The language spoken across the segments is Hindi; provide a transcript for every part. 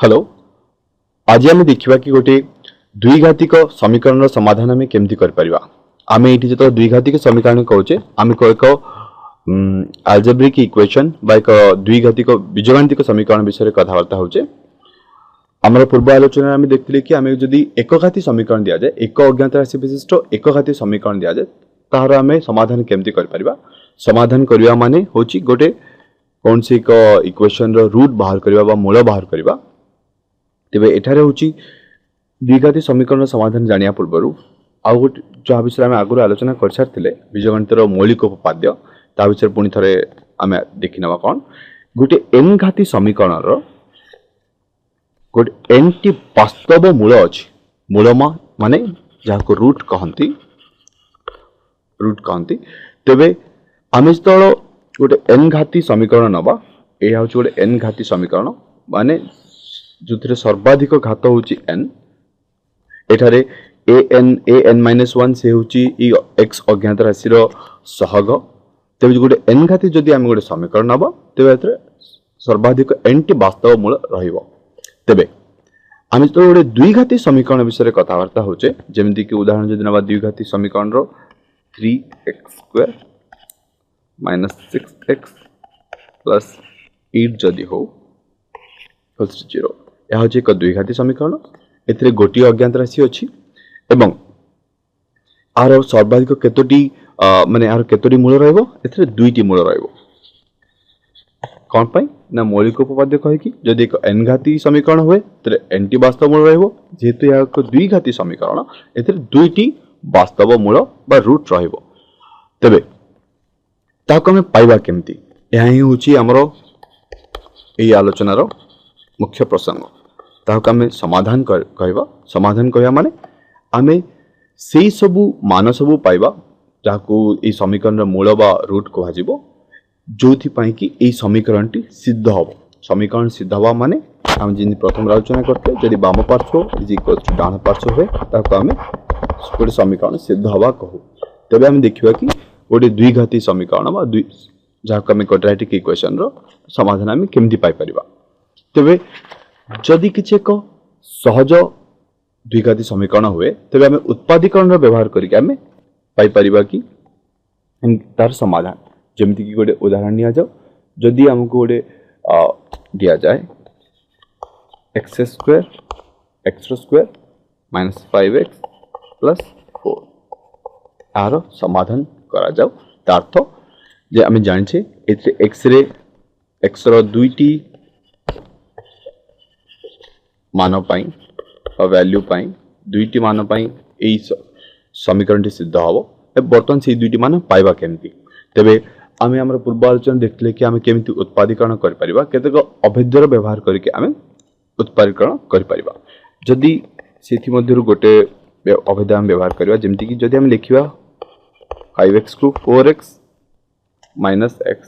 हेलो आज आम देखा कि गोटे द्विघातिक समीकरण समाधान आम केमती कर आम ये जो द्विघातिक समीकरण कहे आम एक आल्जेब्रिक इक्वेशन बा एक द्विघातिक बीजगाणितिक समीकरण विषय कथबार्ता होचे। आमर पूर्व आलोचना आम देखते कि आम जदि एकघाती समीकरण दि जाए एक अज्ञात राशि विशिष्ट एकघाती समीकरण दि जाए तार आम समाधान केमती कर समाधान करवा माने होची गोटे कौन सी एक इक्वेशन रूट बाहर करवा मूल बाहर करवा। तेरे एठारे होची द्विघाती समीकरण समाधान जानिया पूर्व आउ गोटे जहाँ विषय आम आगुरी आलोचना कर सारी बीजगणितर मौलिक उपपाद्य ता विषय पुणी थे आम देखना कौन गोटे एन घाती समीकरण गोटे एन टी वास्तव मूल अच्छी मूल माने जहाँ को रूट कहती तेरे आम जो गोटे एन घाती समीकरण नवा यह हूँ गोटे एन घाती समीकरण माने जो थे सर्वाधिक घात होची एन एठारे ए एन माइनस वन से होची एक्स अज्ञात राशि सहग तेज गोटे एन घाती जदि आम गोटे समीकरण नवा तेरे सर्वाधिक एन टी वास्तव मूल रे आम जो गोटे द्विघाती समीकरण विषय कथबार्ता होचे जमीक कि उदाहरण जदि ना द्विघाती समीकरण 3x² माइनस 6x प्लस 8 जदि हो 0 यह हूँ एक द्विघाती समीकरण ए गोटे अज्ञात राशि अच्छी एवं आर सर्वाधिक केतोटी माने आर केतोटी मूल रही दुईटी मूल कौन पाई ना मौलिक उपपाद्य कहीकि जदि एक एन घाती समीकरण हुए तो एन टी वास्तव मूल जेहेतु यह एक द्विघाती समीकरण ए दुईटी वास्तव मूल बा रूट तेबे ताको हमें पाइबा केमती यह ही हूँ आमर यही आलोचनार मुख्य प्रसंग ताको आम समाधान कहवा समाधान कहवा माने आमे से सबू मान सबू पाइबा जहाँ ये समीकरण मूल बा रूट कह जो कि यही समीकरण टी सिद्ध हम समीकरण सिद्ध हवा माने आम जी प्रथम आलोचना करते जदि बाम पार्श्व इज इक्वल टू डाण पार्श्व हुए ताको आम गोटे समीकरण सिद्ध हवा कहू तेज आम देखा कि गोटे द्विघाती समीकरण जहाँ आम क्वाड्रेटिक इक्वेशन समाधान आम केमती पाई परिबा। तेबे जदि किसी एक सहज द्विघाती समीकरण हुए तेबे आम उत्पादीकरण व्यवहार करके आम पाई परिबा कि तार समाधान जमीती कि गोटे उदाहरण नि जाओ जदि आमको गोटे दि जाए x² माइनस 5x प्लस 4 यार समाधान करा जाओ तार्थ जे आम जाने एक्स रे एक्स दुईटी मान वैल्यू दुईटी मान यही समीकरण सिद्ध हम बर्तमान से दुईटी मान पाइबा केमती तेबे आम आम पूर्व आलोचना देखते कि आम केमती उत्पादीकरण करेक अभेद्यर व्यवहार करके आम उत्पादीकरण कर जदि से गोटे अभेद्य आम व्यवहार करवा जमीक कि जदि आम लिखा 5x को 4x माइनस x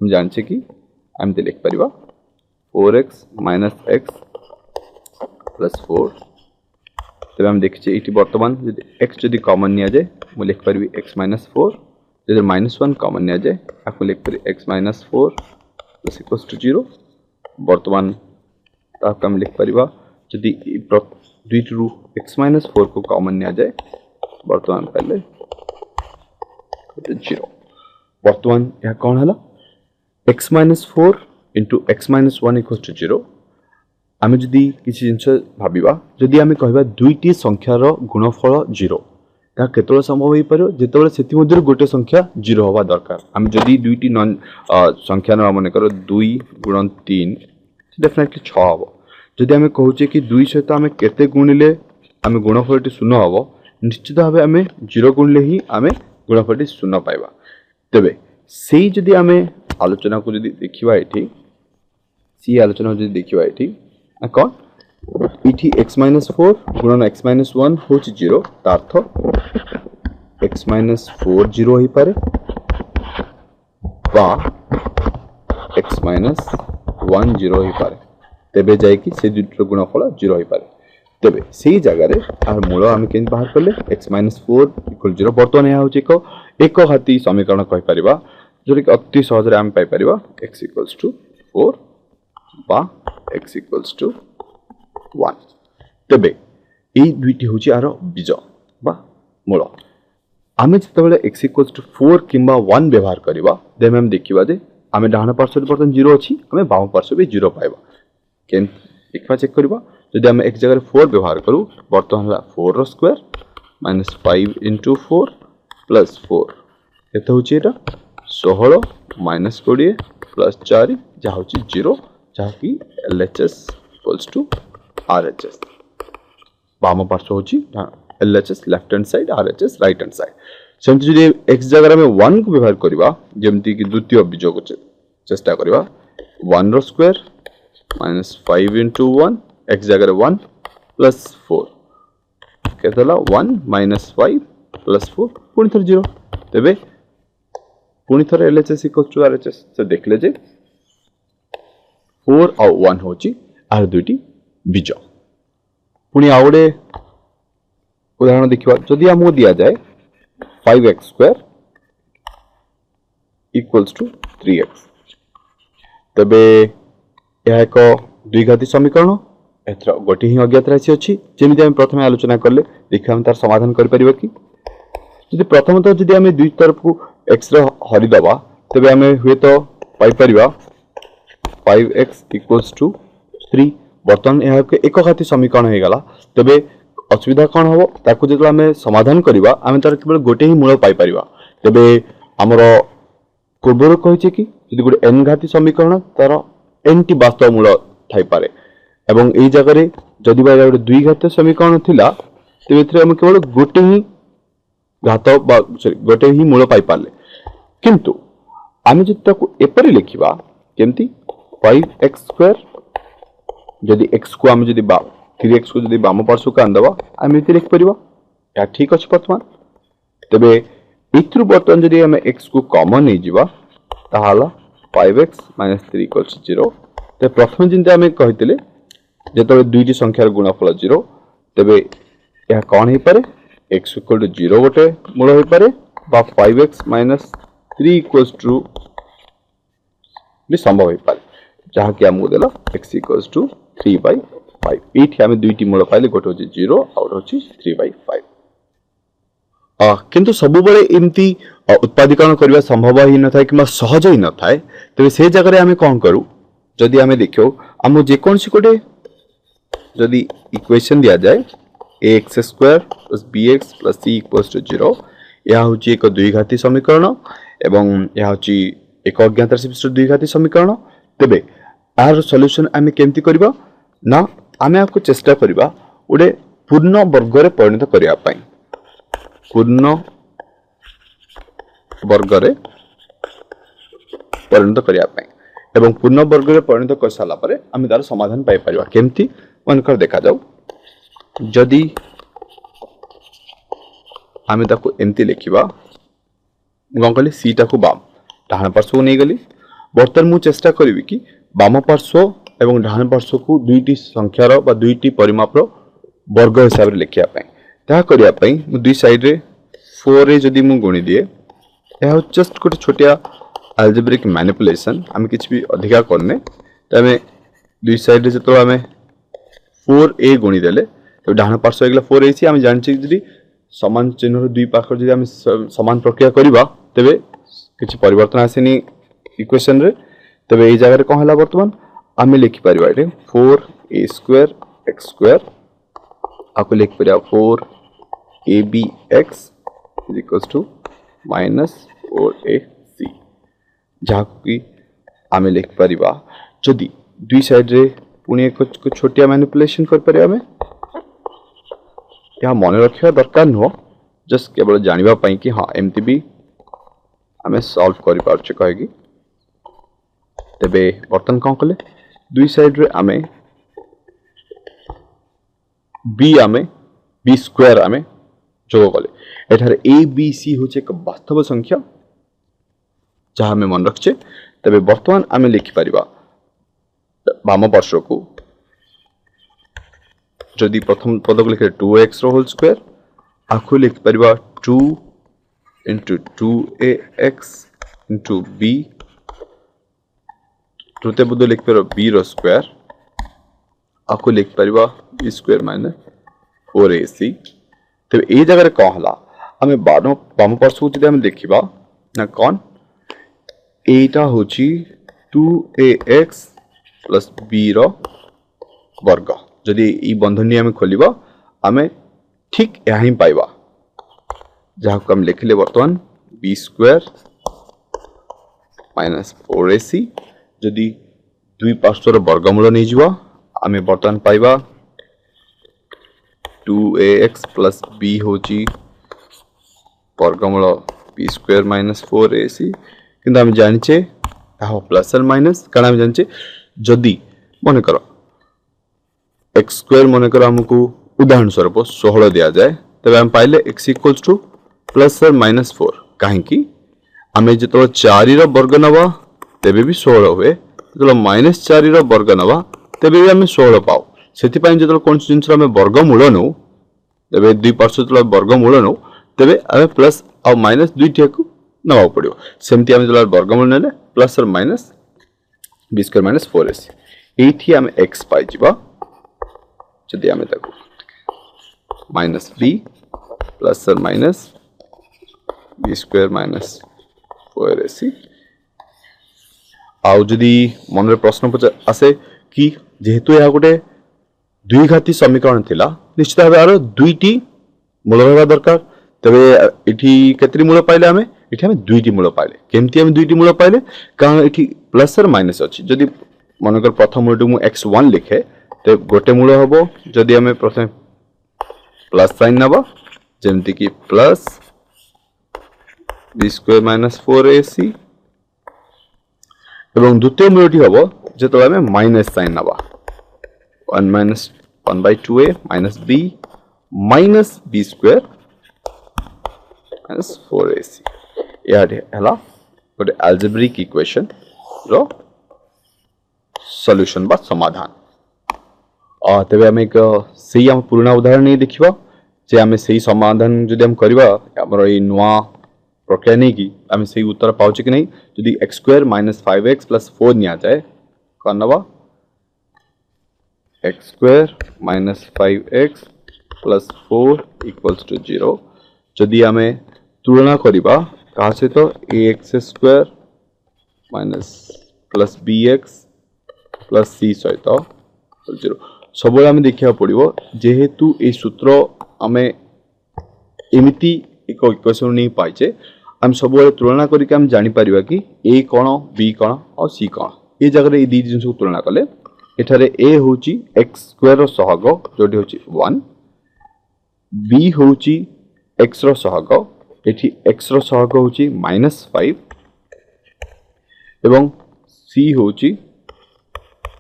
हम जाने कि आम लिख पार 4x माइनस x प्लस 4 तेज आम देखिए ये बर्तमान x जदि कॉमन नि जाए मुझे लिख पारि x माइनस 4 जब -1 कॉमन नि जाए आपको लिख पारि x minus 4 plus equals to 0 बर्तमान ताको आम लिख पार जदि दुईटी रू x माइनस 4 को कॉमन नि जाए बर्तमान पहले 0 बर्तमान यह कौन है x minus 4 into x minus 1 equals to 0 आम जदि किसी जिनस भाविबा जदि आम कहबा दुईटी संख्यार गुणफल 0 ता केतବେଳେ संभव हो पारो जेतବେଳେ सेति मध्य गोटे संख्या 0 होवा दरकार आम जदि दुईटी नॉन संख्या न माने करो 2 गुणन 3 डेफिनेटली 6 होबो जदि आम कहूचे कि 2 सहित आम केते गुणिले आम गुणफलटी 0 होबो निश्चित भाव आम 0 गुणिले ही आम गुणफलटी 0 पाइबा तेबे सेही जदि आम आलोचना को जदि देखिबा एठी सी आलोचना जदि देखिबा एठी कौन इठी x माइनस 4 गुणन x माइनस 1 हो 0 तार्थ x माइनस 4 0 हो पारे बा x माइनस 1 0 हो पारे तेबे जाय कि से दुटर गुणफल 0 हो पारे तेबे सेही जगह आर मूल आम के बाहर कले x माइनस 4 इक्वल 0 बर्तमान यह हूँ एक हाथी समीकरण कहि परिबा जोटा कि अति सहज आम पाई परिबा x इक्वल्स टू 4 बा x इक्वल्स टू 1 तेबे एई दुईटी होची आरो बीज बा मूल आमे जतबेले x इक्वल्स टू 4 किंबा 1 व्यवहार करिबा देन हम देखिबा जे आमे डाहाण पार्श्व बर्तन 0 अछि आमे बाम पार्श्व भी 0 पाइबा केन देखबा चेक करिबा जदि आमे x जगह 4 व्यवहार करू बर्तन हला 4 रो स्क्वायर माइनस 5 into 4 प्लस 4 केते होची एटा 16 माइनस 20 प्लस 4 जा होची 0 जा कि LHS इक्वल्स टू RHS बाम पार्श्व होची LHS left hand side RHS right hand side सेमति जदि x जगह में 1 को व्यवहार करिबा जेमति कि द्वितीय बीज को चेष्टा करिबा 1 रो स्क्वायर माइनस 5 into 1 x जगह 1 प्लस 4 केतला 1 माइनस 5 प्लस 4 पुनी थर 0 तेबे पुनी थर LHS इक्वल्स टू RHS से देखले जे 4 और 1 होची आर दुईटी बीज पुनी आवडे उदाहरण देखिबा जदि हमको दिया जाए 5x square equals to 3x तबे यह एक द्विघाती समीकरण एथरा गोटे ही अज्ञात राशि अछि जेमिति हम प्रथमे आलोचना करले देखा हम तार समाधान कर परिबा कि यदि प्रथमतः यदि हम दुई तरफ को x रो हरि दबा तबे हम हुए तो पाई परिबा 5x इक्वल्स टू 3 बर्तन यह एक घाती समीकरण हे गला तबे असुविधा कौन हम ताकू जो आम समाधान करवा आम तार केवल गोटे ही मूल पाई परिबा तबे हमर पूर्वर कहिचे कि यदि गोटे n घाती समीकरण तार n टी वास्तव मूल थाई पारे एवं एई जगह रे जदि बा गोटे दुई घाती समीकरण थिला तबे एथरे हम केवल गोटे ही घात बा गोटे ही मूल पाई पारले किंतु आम जदि ताकू एपरि लिखिबा केमती 5x स्क्वायर जदि x को आम जदि 3x को जदि बाम पार्श्व को आंदबा आम एति लिख परिबा या ठीक अछि वर्तमान तबे इथरु बर्तन जदि हम x को कॉमन नै जिबा ताहाला 5x - 3 = 0 ते प्रथम जिंते हम कहितले जेतबे दुईटी संख्यार गुणफल 0 तबे या कोन हे पारे x = 0 गोटे मूल हे पारे बा 5x - 3 = भी संभव हे पारे जहा कि हमको देला x = 3/5 एठी हम दुईटी मूल पाइले गोटे होची 0 और होची 3/5 किंतु सब बळे एमती उत्पादीकरण करबा संभव ही न थाए किमा सहज ही न थाए तबे से जगह रे हम कोन करू जदि हम देखियो हम जे कोन सी कोटे जदि इक्वेशन दिया जाए ax² + bx + c = 0 या होची एक द्विघाती समीकरण एवं या होची एक अज्ञात राशि विशिष्ट द्विघाती समीकरण तबे आर सॉल्यूशन आमे केमती करबा ना आमे आपको चेष्टा करबा ओडे पूर्ण वर्ग रे परिणत करिया पई पूर्ण वर्ग रे परिणत करिया पई एवं पूर्ण वर्ग रे परिणत कर साला परे आमे तार समाधान पाई परिबा केमती मनकर देखा जाऊ जदि आमे ताको एमती लिखिबा गं कहली सी टा को बाम डाहाण पार्श्व को नै गली बर्तन मु चेष्टा करबी कि बाम पार्श्व एवं डाहाण पार्श्व को दुईटी संख्यार बा दुईटी परिमाप रो वर्ग हिसाब रे लिखिया पई ता करिया पई मु दुई साइड रे 4 रे जदि मु गुणी दिए या जस्ट कोटे छोटिया अलजेब्रिक मैनिपुलेशन हम किछ भी अधिका करने तमे दुई साइड रे जतो हमें 4a गुणी देले तो डाहाण पार्श्व एकला 4a सी हम जानछि जदि समान चिन्ह रो दुई पाखर जदि हम समान प्रक्रिया करिबा तबे किछ परिवर्तन आसेनी इक्वेशन रे तबे ए जगह रे कोन हला वर्तमान आमे लिखि परिबा एटे 4a² x² आपको लिख परिबा 4abx = -4ac जहा कि आमे लिख परिबा जदि दुई साइड रे पुनी एक छोटिया मैनिपुलेशन कर परिबा हमें या मन रखिया दरकार न जस्ट केवल जानिबा पई कि हां एमती भी हमें सॉल्व करि पारछे कहेगी तबे बर्तन कोन कले दुई साइड रे हमें b² हमें जोग कले एठार a b c होचे एक वास्तव संख्या जहां हमें मन रखछे तबे वर्तमान हमें लिखि परिबा बाम पार्श्व को जदि प्रथम पद को लिखे 2x रो होल स्क्वायर आखु लिख परिबा 2 into 2ax into b तृतीय पद लिख परिबा b रो स्क्वायर आखु लिख परिबा बी स्क्वायर माइनस 4ac तेज ये जगह कौन है आम बाम पार्श्व को जब देखा ना कौन एटा हूँ 2ax प्लस b वर्ग जदि ये बंधनी आम खोल आम ठीक यह ही पाइबा जहाँ हम लिखले बर्तमान बी स्क्वायर माइनस 4ac जदि दुई पार्श्वर वर्गमूल नहीं जीवा आम बर्तमान पाइबा 2ax प्लस b होची वर्गमूल बी स्क्वायर माइनस 4ac किंतु आम जानिचे प्लस और माइनस कारण आम जानिचे जदि मन कर एक्स स्क्वायर मन कर आमको उदाहरण स्वरूप 16 दिया जाए तबे हम पाइले x इक्वल्स टू प्लस और माइनस 4 कहीं आम जो 4 वर्ग नवा तेबे भी 16 हुए जो माइनस 4 वर्ग नवा तेबे भी आम 16 पाओ से जो कौन जिन वर्गमूल नौ तेबे दुई पार्श्व जो वर्गमूल नौ तेबे आम प्लस आ माइनस दुईटा को नवा पड़ो सेमती आम जो वर्गमूल ने प्लस और minus b square minus 4ac ये आम एक्स पाई जदि आम माइनस बी प्लस और minus b square minus 4ac आउ जदि मन प्रश्न आसे कि जेहेतु यह गोटे द्विघाती समीकरण थिला निश्चित भाव यार दुईटी मूल रहा दरकार तबे इठी केतरी मूल पाइले आमे इठी आमे दुईटी मूल पाइले केमती आमे दुईटी मूल पाइले कारण इठी प्लस और माइनस अछि जदि मनकर प्रथम मूलटू मु x1 लिखे तो गोटे मूल हबो जदि आमे प्रथम प्लस साइन नबा जेमति कि plus b square minus 4ac एवं द्वितीय मूलटी हबो जेतले आमे माइनस साइन नबा 1 minus 1/2a minus b minus b square minus 4ac यार हला गोटे अलजेब्रिक इक्वेशन रो सॉल्यूशन बा समाधान तेबे हम एक सही हम पुराना उदाहरण नहीं देखिबा जे हम सही समाधान जदि हम करबा हमर ए नवा प्रक्रिया नहीं की हम सही उत्तर पाउछ कि नहीं जदि x square minus 5x plus 4 निया जाए करनबा x square minus 5x plus 4 equals to 0 जदि हमें तुलना करिबा कहा से तो ax square minus plus bx plus c सहित 0 सब आम देखा पड़ो जेहेतु ये सूत्र आम एमती एक इक्वेशन नहीं पाइचे आम सब तुलना करके आम जानी परिबा कि a कौन b कौन और c कौन ये जगह ये दी जिन तुलना कले एठारे a होची x स्क्वायर सहग जोटी होची 1 b होची x रो सहग एठी x रो सहग होची -5 एवं c होची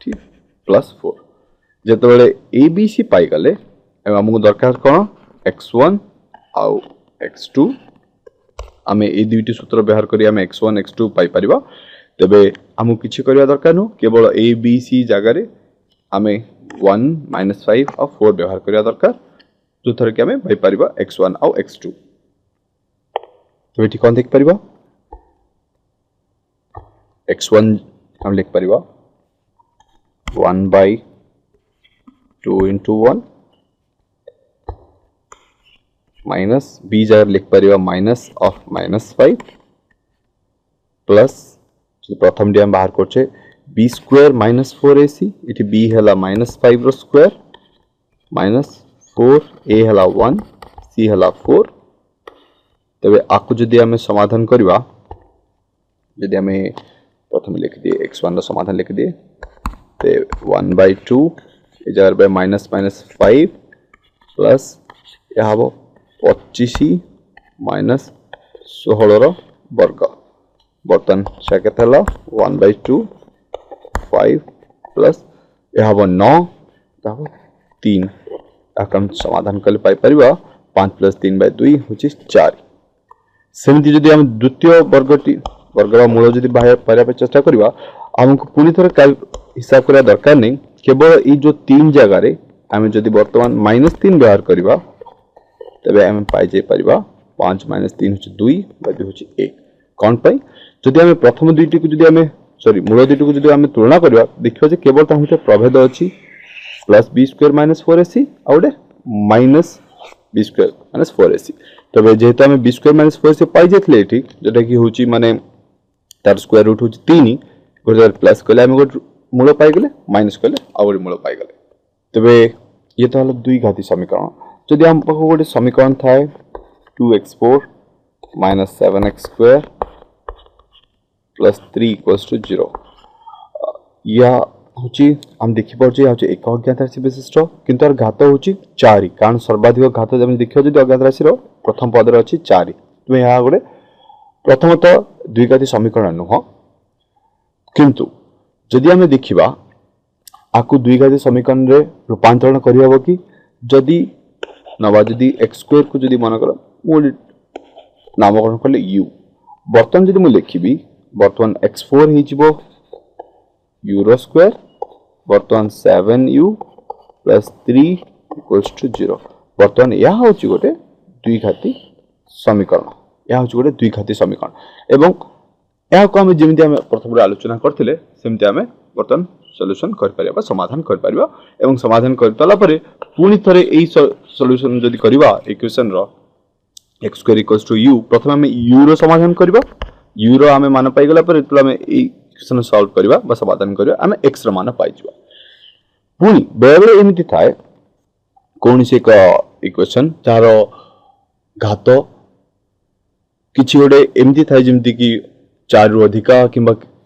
ठीक +4 जेतबेले a b c पाई गले एवं हमको दरकार कोन x1 आउ x2 आमे ए दुईटी सूत्र व्यवहार करी आमे x1 x2 पाई परिबा तबे हमको किछि करिया दरकार नो केवल a b c जगह रे आमे 1 -5 और 4 व्यवहार करिया दरकार जो थर के आमे पाई परिबा x1 आउ x2 तो एठी कोन देख परिबा x1 हम लिख परिबा 1/2 into 1 माइनस b जगह लिख परिबा माइनस ऑफ -5 प्लस प्रथम डी हम बाहर करछे b square minus 4ac इठी b हला -5 रो स्क्वायर माइनस 4a हला 1 c हला 4 तबे आकु जदि हमें समाधान करबा जदि हमें प्रथम लिख दिए x1 रो समाधान लिख दिए ते 1/2 इजार बे माइनस 5 प्लस या हबो 25 माइनस 16 रो वर्ग बर्तन से केतला 1/2 5 प्लस या हबो 9 ताको 3 आकम समाधान कले पाई परिबा 5 + 3/2 होची 4 सेमती जदि हम द्वितीय वर्गरा मूल जदि बाहर पारिया पे चेष्टा करबा हमको पूरी तरह हिसाब करा दरकार नहीं केवल ये जो 3 जगह रे हम जदि वर्तमान -3 व्यवहार करबा तबे हम पाई जे परिबा 5 - 3 होची 2 बाकी होची 1 कोन पई जदि हम प्रथम दुईटी को जदि हम मूल दुईटी को जदि हम तुलना करबा देखिबा जे केवल ता होते प्रभेद अछि plus b square minus 4ac आ गोटे minus b square minus 4ac तबे जेहेतु आम बी स्क्वायर माइनस 4ac पाई जाइए ये जोटा कि हूँ माने तार स्क्वायर रूट हूँ 3 गोटे प्लस कले आम गोटे मूल पाईगले माइनस कले आ गोटे मूल पाईगले तबे ये तो हल दुई घाती समीकरण जदि आम पाखु गोटे समीकरण थाए 2x4 minus 7x square plus 3 equals to 0 या हूँ आम देखिपे एक अज्ञात राशि विशिष्ट किंतु यार घात हूँ 4 कारण सर्वाधिक घात जब देखिए जब अज्ञात राशि प्रथम पदर अच्छी 4 तुम यह गोटे प्रथमतः द्विघाती समीकरण नुह किंतु जदि आम देखा आपको द्विघाती समीकरण रे रूपांतरण करहब कि जदि नवा जदि एक्स स्क्वायर को जदि मन कर नामकरण कले यू बर्तमान जदि मुझे लिखी बर्तमान x4 हो यूरो स्क्वायर बर्तमान 7u प्लस 3 इक्वल्स टू 0 बर्तमान यह हूँ गोटे द्विघाती समीकरण यह हूँ गोटे द्विघाती समीकरण एवं यह को आम जमी आम प्रथम आलोचना करते सेमती आम बर्तमान सॉल्यूशन कर समाधान कर समाधान कर पुणी थे यही सॉल्यूशन जदि करवा इक्वेशन रो x square equals to u प्रथम आम यू रो समाधान करवा यू रो आम मान पाईगला आम इक्वेशन सॉल्व करवा समाधान करवा आम एक्स रो मान पाइबा पुणी बेले बेले एमती थाए कौन से एक इक्वेशन जार घात किसी गोटे एमती थाए जमती कि 4 रु अधिका कि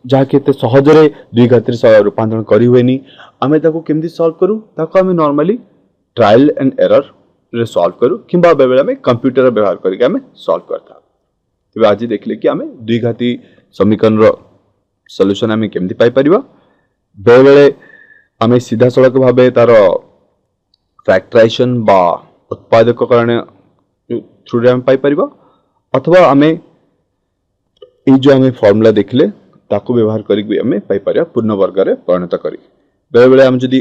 जहाँकि सहजरे द्विघाती रूपांतरण करें आम केमती सॉल्व करूँ आम नॉर्मली ट्रायल एंड एरर रे सॉल्व करूँ कि बेले आम कंप्यूटर व्यवहार करके आम सॉल्व करता तेज आज देखले कि आम द्विघाती समीकरण सॉल्यूशन आम केमती पाई परिबा बेले बेले आम सीधा सड़क भाव तार फैक्टराइजेशन बा उत्पादककरण थ्रू रे आम पाई परिबा अथवा आम ये जो आम फॉर्मूला देखले ताको व्यवहार करी आम पाई पूर्ण वर्ग रे परिणत करी बेले बेले आम जदि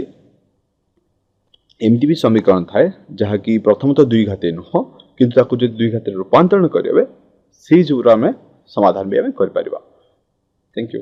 एमती भी समीकरण थाए जहाँकि प्रथम तो द्विघाती नुह किंतु ताको जदि द्विघाती रूपांतरण करेंगे से जो आम समाधान भी आम कर पारिबा। Thank you.